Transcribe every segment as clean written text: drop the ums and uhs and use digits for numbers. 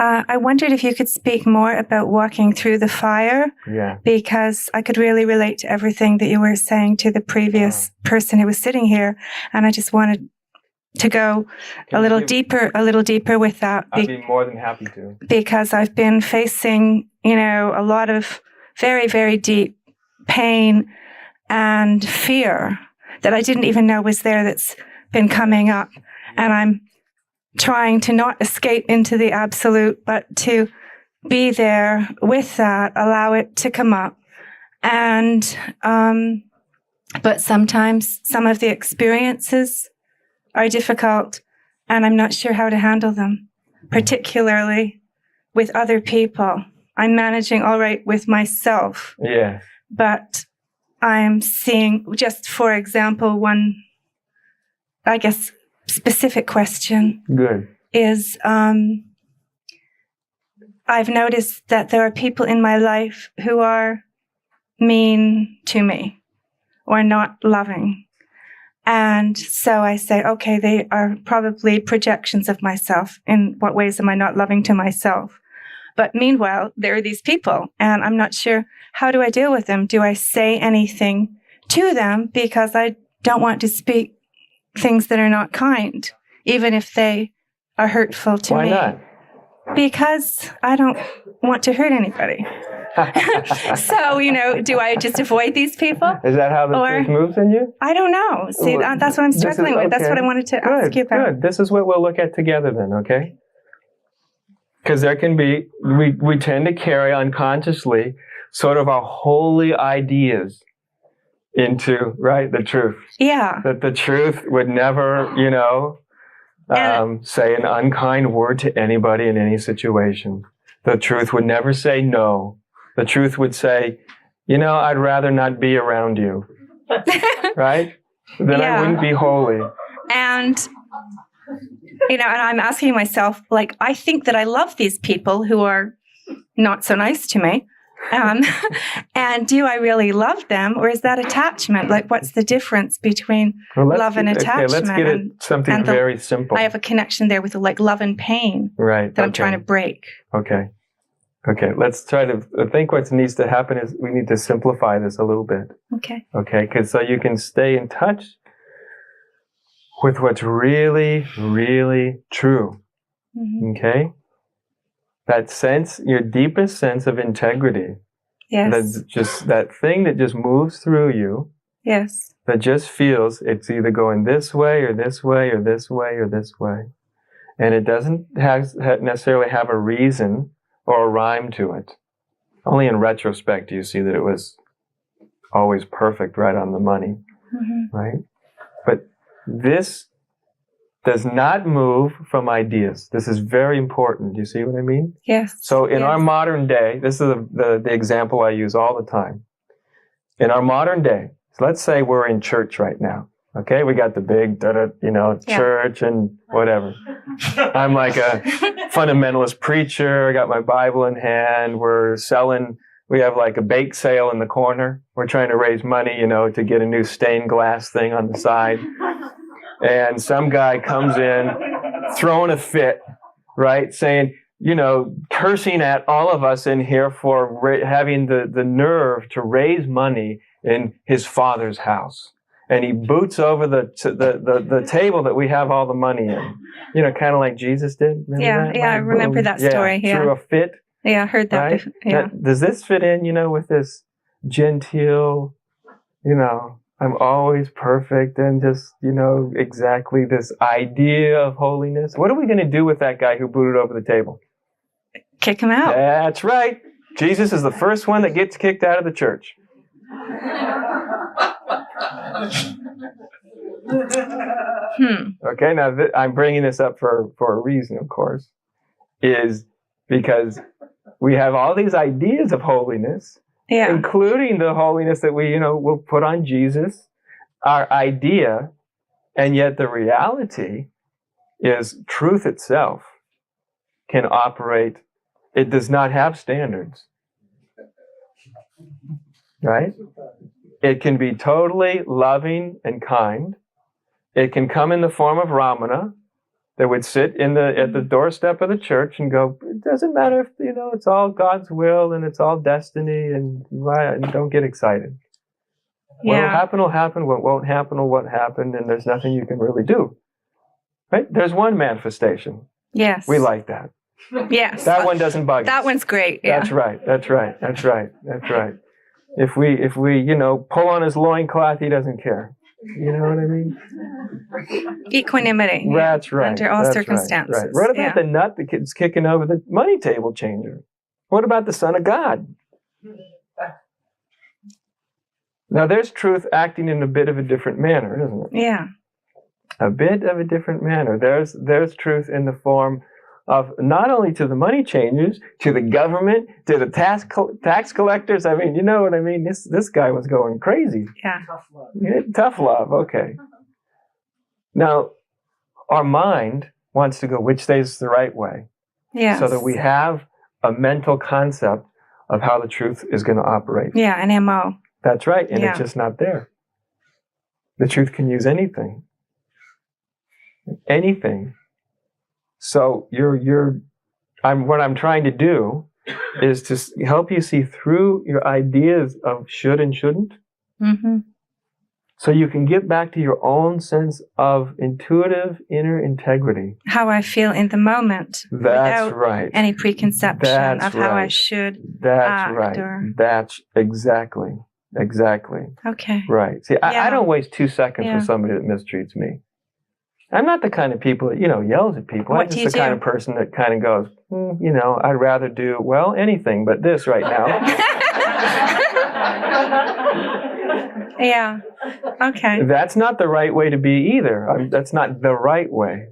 I wondered if you could speak more about walking through the fire. Yeah. Because I could really relate to everything that you were saying to the previous person who was sitting here. And I just wanted to go a little deeper with that. I'd be more than happy to. Because I've been facing, a lot of very, very deep pain and fear that I didn't even know was there, that's been coming up. And I'm trying to not escape into the absolute, but to be there with that, allow it to come up. And, but sometimes some of the experiences are difficult and I'm not sure how to handle them, particularly with other people. I'm managing all right with myself. Yeah. But I'm seeing, just for example, one, I guess, specific question. Good. Is, I've noticed that there are people in my life who are mean to me or not loving. And so I say, okay, they are probably projections of myself. In what ways am I not loving to myself? But meanwhile, there are these people, and I'm not sure, how do I deal with them? Do I say anything to them? Because I don't want to speak things that are not kind, even if they are hurtful to me. Why not? Because I don't want to hurt anybody. So, do I just avoid these people? Is that how the truth moves in you? I don't know. See, that's what I'm struggling with. That's what I wanted to ask you about. Good. This is what we'll look at together then, okay? Because there can be, we tend to carry unconsciously sort of our holy ideas into, right, the truth. Yeah. That the truth would never, say an unkind word to anybody in any situation. The truth would never say no. The truth would say, I'd rather not be around you. Right? Then I wouldn't be holy. And, and I'm asking myself, I think that I love these people who are not so nice to me. And do I really love them, or is that attachment? What's the difference between love and attachment? Okay, let's get at something very simple. I have a connection there with love and pain, right? That I'm trying to break. Okay, let's try to. I think what needs to happen is we need to simplify this a little bit. Okay, because so you can stay in touch with what's really, really true. Mm-hmm. Okay. That sense, your deepest sense of integrity. Yes. That's just that thing that just moves through you. Yes. That just feels it's either going this way or this way or this way or this way. And it doesn't necessarily have a reason or a rhyme to it. Only in retrospect do you see that it was always perfect, right on the money. Mm-hmm. Right? But this does not move from ideas. This is very important. Do you see what I mean? Yes. So in our modern day, this is the example I use all the time. In our modern day, so let's say we're in church right now. Okay, we got the big, church and whatever. I'm like a fundamentalist preacher. I got my Bible in hand. We have like a bake sale in the corner. We're trying to raise money, to get a new stained glass thing on the side. And some guy comes in, throwing a fit, right? Saying, cursing at all of us in here for having the nerve to raise money in his father's house. And he boots over the table that we have all the money in. Kind of like Jesus did. Remember that? I remember that story. Yeah. Threw a fit. Yeah, I heard that. Right? Yeah. Does this fit in, with this genteel, I'm always perfect and just, exactly this idea of holiness? What are we going to do with that guy who booted over the table? Kick him out. That's right. Jesus is the first one that gets kicked out of the church. Okay, now I'm bringing this up for a reason, of course, is because we have all these ideas of holiness. Yeah. Including the holiness that we, will put on Jesus, our idea, and yet the reality is truth itself can operate. It does not have standards, right? It can be totally loving and kind. It can come in the form of Ramana, that would sit at the doorstep of the church and go, it doesn't matter if, it's all God's will and it's all destiny and don't get excited. Yeah. What'll happen will happen, what won't happen will what happened, and there's nothing you can really do. Right? There's one manifestation. Yes. We like that. Yes. That one doesn't bug us. That one's great. Yeah. That's right. If we pull on his loincloth, he doesn't care. You know what I mean? Equanimity. That's right. Under all circumstances. Right. What about the nut that kid's kicking over the money table changer? What about the Son of God? Now, there's truth acting in a bit of a different manner, isn't it? Yeah. A bit of a different manner. There's truth in the form of not only to the money changers, to the government, to the tax collectors. I mean, you know what I mean? This guy was going crazy. Yeah. Tough love. Okay. Now, our mind wants to go which way is the right way. Yes. So that we have a mental concept of how the truth is going to operate. Yeah, an MO. That's right. And it's just not there. The truth can use anything. Anything. So what I'm trying to do is to help you see through your ideas of should and shouldn't. Mm-hmm. So you can get back to your own sense of intuitive inner integrity. How I feel in the moment. That's right. Any preconception of how I should act. Right. That's exactly. Okay. Right. See, I don't waste 2 seconds with somebody that mistreats me. I'm not the kind of people that, yells at people. I'm just the kind of person that kind of goes, I'd rather do, anything but this right now. Yeah. Okay. That's not the right way to be either. That's not the right way.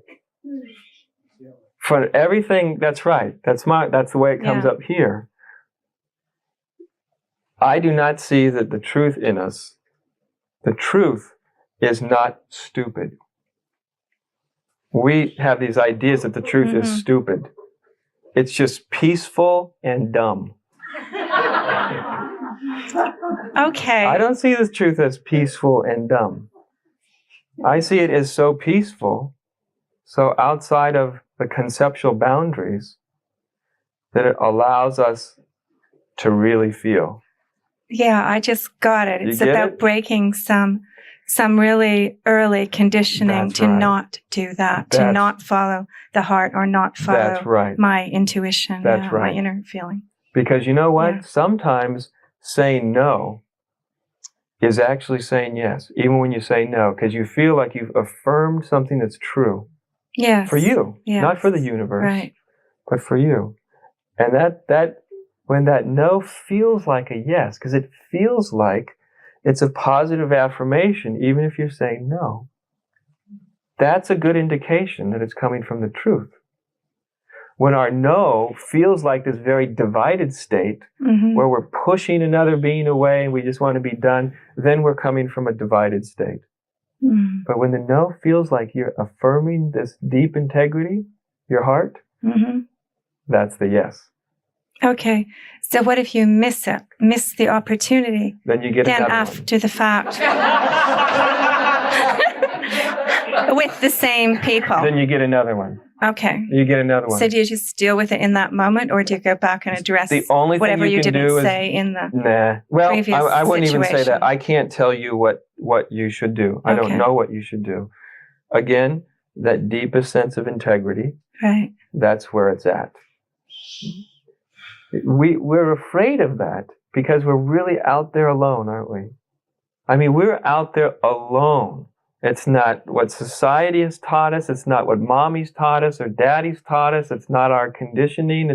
For everything, that's right. That's the way it comes up here. I do not see that the truth in us, the truth is not stupid. We have these ideas that the truth is stupid. It's just peaceful and dumb. Okay. I don't see the truth as peaceful and dumb. I see it as so peaceful, so outside of the conceptual boundaries, that it allows us to really feel. Yeah, I just got it. It's about breaking some really early conditioning not do that, to not follow the heart or not follow my intuition, my inner feeling. Because you know what? Yeah. Sometimes saying no is actually saying yes, even when you say no, because you feel like you've affirmed something that's true. Yes. For you, not for the universe, but for you. And that when that no feels like a yes, because it feels like it's a positive affirmation, even if you're saying no. That's a good indication that it's coming from the truth. When our no feels like this very divided state, where we're pushing another being away and we just want to be done, then we're coming from a divided state. But when the no feels like you're affirming this deep integrity, your heart, that's the yes. Okay, so what if you miss the opportunity? Then you get another one. After the fact. With the same people. Then you get another one. Okay. You get another one. So do you just deal with it in that moment, or do you go back and address whatever you didn't say in the previous I wouldn't situation? even say that. I can't tell you what you should do. I don't know what you should do. Again, that deepest sense of integrity, that's where it's at. We're afraid of that because we're really out there alone, aren't we? I mean, we're out there alone. It's not what society has taught us. It's not what mommy's taught us or daddy's taught us. It's not our conditioning.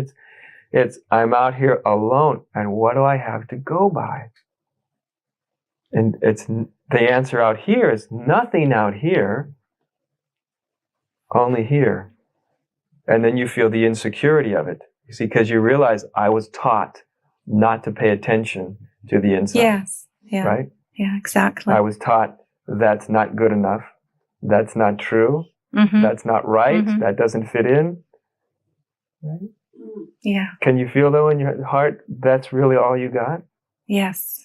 It's I'm out here alone. And what do I have to go by? And it's the answer out here is nothing out here, only here. And then you feel the insecurity of it. You see, because you realize I was taught not to pay attention to the inside. Yes. Yeah. Right? Yeah, exactly. I was taught that's not good enough. That's not true. That's not right. That doesn't fit in. Right? Yeah. Can you feel though in your heart that's really all you got? Yes.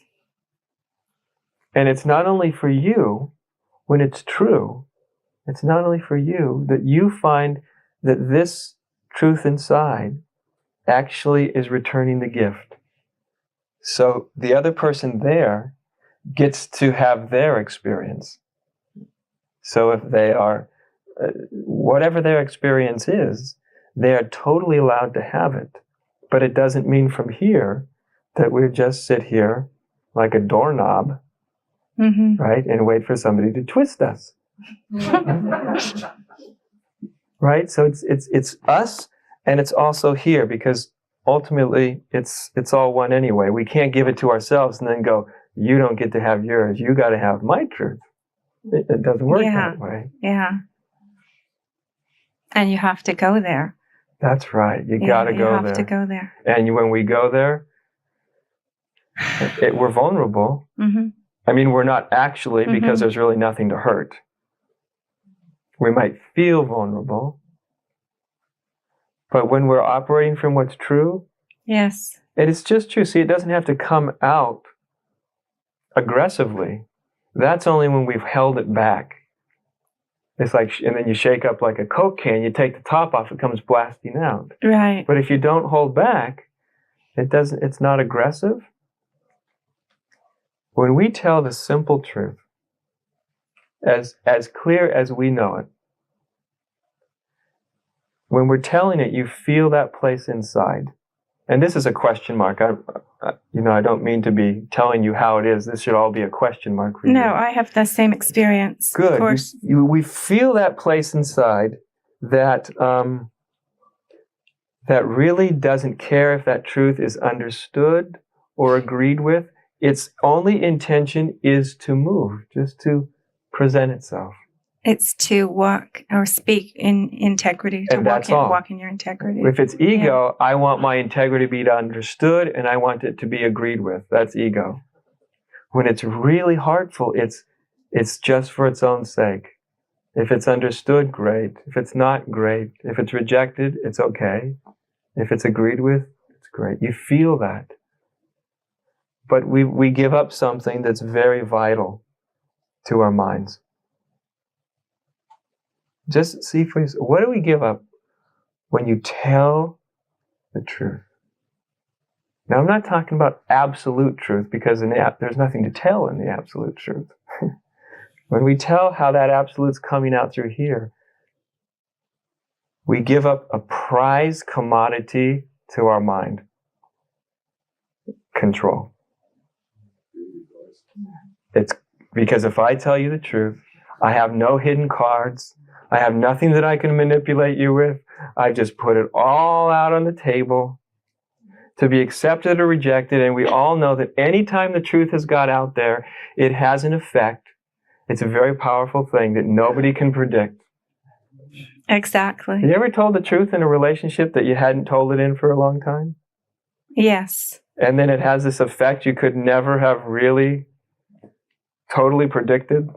And it's not only for you when it's true. It's not only for you, that you find that this truth inside actually is returning the gift. So the other person there gets to have their experience. So if they are, whatever their experience is, they are totally allowed to have it. But it doesn't mean from here that we just sit here like a doorknob, right, and wait for somebody to twist us. Right? So it's us, and it's also here, because ultimately it's all one anyway. We can't give it to ourselves and then go, you don't get to have yours. You got to have my truth. It doesn't work that way. Yeah. And you have to go there. That's right. You got to go there. You have to go there. And when we go there, we're vulnerable. I mean, we're not actually, because there's really nothing to hurt. We might feel vulnerable. But when we're operating from what's true, yes, it is just true. See, it doesn't have to come out aggressively. That's only when we've held it back. It's like, and then you shake up like a Coke can, you take the top off, it comes blasting out. Right. But if you don't hold back, it's not aggressive. When we tell the simple truth, as clear as we know it, when we're telling it, you feel that place inside. And this is a question mark. I don't mean to be telling you how it is. This should all be a question mark for you. No, I have the same experience. Good. Of course. We feel that place inside that that really doesn't care if that truth is understood or agreed with. Its only intention is to move, just to present itself. It's to walk or speak in integrity, to walk in your integrity. If it's ego, I want my integrity to be understood and I want it to be agreed with. That's ego. When it's really hurtful, it's just for its own sake. If it's understood, great. If it's not, great. If it's rejected, it's okay. If it's agreed with, it's great. You feel that. But we give up something that's very vital to our minds. Just see for yourself, what do we give up when you tell the truth? Now, I'm not talking about absolute truth, because there's nothing to tell in the absolute truth. When we tell how that absolute's coming out through here, we give up a prized commodity to our mind. Control. It's because if I tell you the truth, I have no hidden cards. I have nothing that I can manipulate you with. I just put it all out on the table to be accepted or rejected. And we all know that anytime the truth has got out there, it has an effect. It's a very powerful thing that nobody can predict. Exactly. Have you ever told the truth in a relationship that you hadn't told it in for a long time? Yes. And then it has this effect you could never have really totally predicted?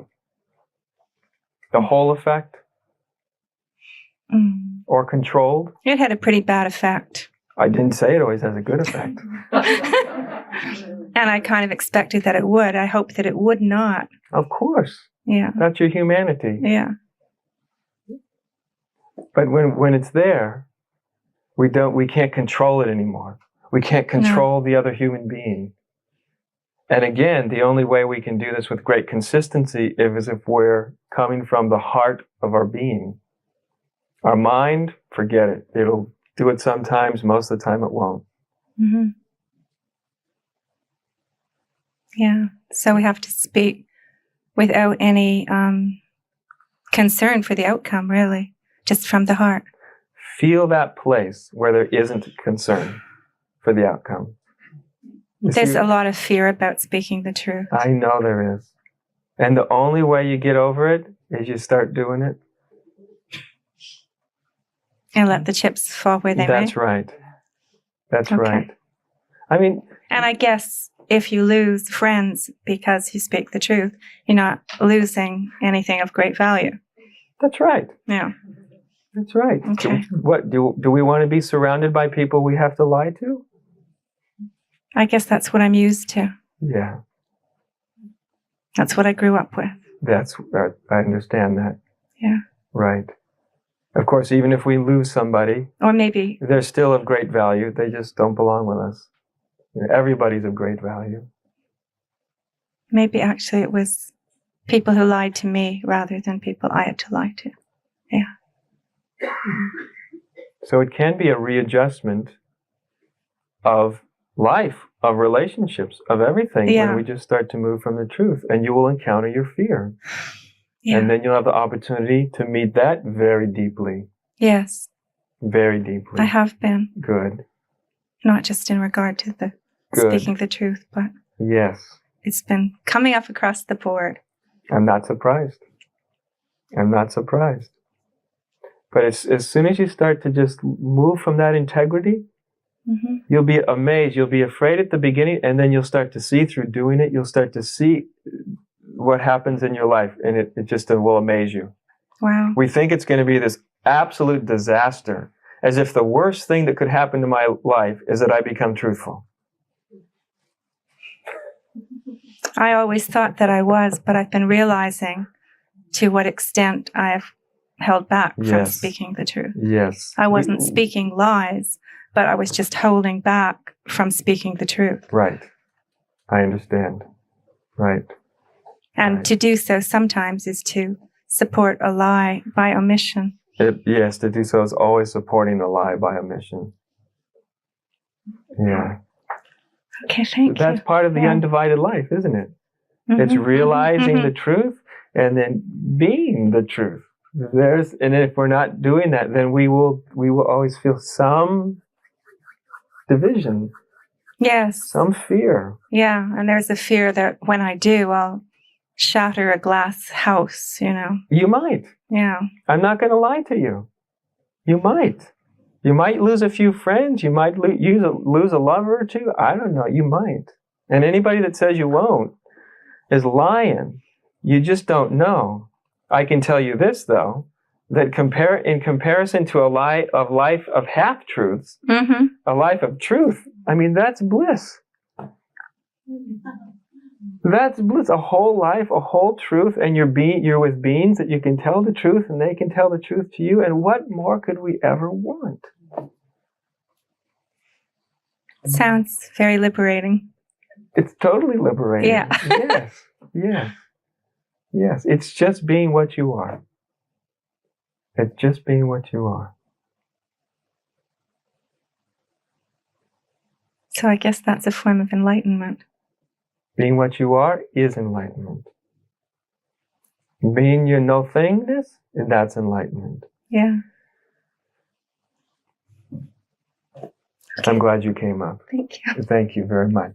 The whole effect? Or controlled? It had a pretty bad effect. I didn't say it always has a good effect. And I kind of expected that it would. I hoped that it would not. Of course. Yeah. That's your humanity. Yeah. But when it's there, we can't control it anymore. We can't control the other human being. And again, the only way we can do this with great consistency is if we're coming from the heart of our being. Our mind, forget it. It'll do it sometimes. Most of the time it won't. Yeah. So we have to speak without any concern for the outcome, really. Just from the heart. Feel that place where there isn't concern for the outcome. There's a lot of fear about speaking the truth. I know there is. And the only way you get over it is you start doing it. And let the chips fall where they may. That's right. That's right. I mean... And I guess if you lose friends because you speak the truth, you're not losing anything of great value. That's right. Yeah. That's right. Okay. What, do we want to be surrounded by people we have to lie to? I guess that's what I'm used to. Yeah. That's what I grew up with. I understand that. Yeah. Right. Of course, even if we lose somebody, Or maybe, they're still of great value. They just don't belong with us. Everybody's of great value. maybe actually it was people who lied to me rather than people I had to lie to. Yeah. So it can be a readjustment of life, of relationships, of everything when we just start to move from the truth. And you will encounter your fear. Yeah. And then you'll have the opportunity to meet that very deeply. Yes. Very deeply. I have been. Good. Not just in regard to the speaking the truth, but yes, it's been coming up across the board. I'm not surprised. I'm not surprised. But as soon as you start to just move from that integrity, you'll be amazed. You'll be afraid at the beginning, and then you'll start to see through doing it. You'll start to see what happens in your life, and it just will amaze you. Wow. We think it's going to be this absolute disaster, as if the worst thing that could happen to my life is that I become truthful. I always thought that I was, but I've been realizing to what extent I've held back from speaking the truth. Yes. I wasn't speaking lies, but I was just holding back from speaking the truth. Right. I understand. Right. And to do so sometimes is to support a lie by omission. Yes, to do so is always supporting the lie by omission. Yeah. Okay, thank you. That's part of the undivided life, isn't it? It's realizing the truth and then being the truth. And if we're not doing that, then we will always feel some division. Yes. Some fear. Yeah, and there's a fear that when I do, I'll shatter a glass house, You might. Yeah. I'm not going to lie to you. You might. You might lose a few friends. You might lose a lover or two. I don't know. You might. And anybody that says you won't is lying. You just don't know. I can tell you this, though, that in comparison to a life of half-truths, a life of truth, I mean, that's bliss. That's bliss. A whole life, a whole truth, and you're with beings that you can tell the truth and they can tell the truth to you. And what more could we ever want? Sounds very liberating. It's totally liberating. Yeah. Yes. Yes. Yes. It's just being what you are. It's just being what you are. So I guess that's a form of enlightenment. Being what you are is enlightenment. Being your no-thingness, that's enlightenment. Yeah. I'm glad you came up. Thank you. Thank you very much.